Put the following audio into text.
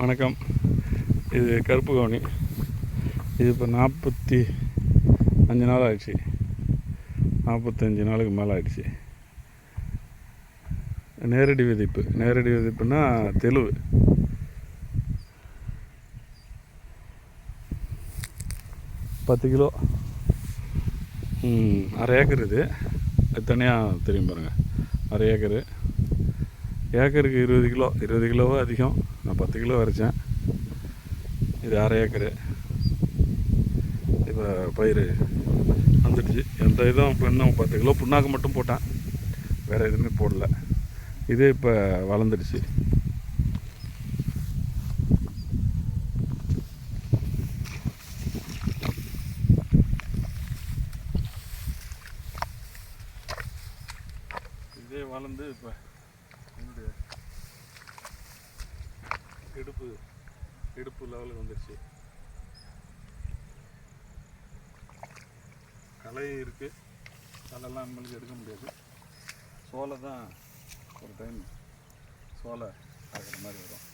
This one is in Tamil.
வணக்கம். இது கருப்பு கவுனி. இது இப்போ 45 நாள் ஆயிடுச்சு. 45 நாளுக்கு மேலே ஆயிடுச்சு. நேரடி விதைப்புன்னா தெளுவு. பத்து கிலோ, அரை ஏக்கர். இது தனியாக தெரியும் பாருங்கள். அரை ஏக்கரு. ஏக்கருக்கு 20 கிலோவோ அதிகம். நான் 10 கிலோ வரைச்சேன். இது அரை ஏக்கரு. இப்போ பயிர் வந்துடுச்சு. எந்த இதுவும் இப்போ இன்னும் 10 கிலோ புண்ணாக்கு மட்டும் போட்டேன், வேறு எதுவுமே போடல. இது இப்போ வளர்ந்துடுச்சு. இதே வளர்ந்து இப்போ என்னுடைய இடுப்பு லெவலுக்கு வந்துடுச்சு. களை இருக்குது. களைலாம் நம்மளுக்கு எடுக்க முடியாது. சோலை தான் ஒரு டைம் சோலை ஆகிற மாதிரி வரும்.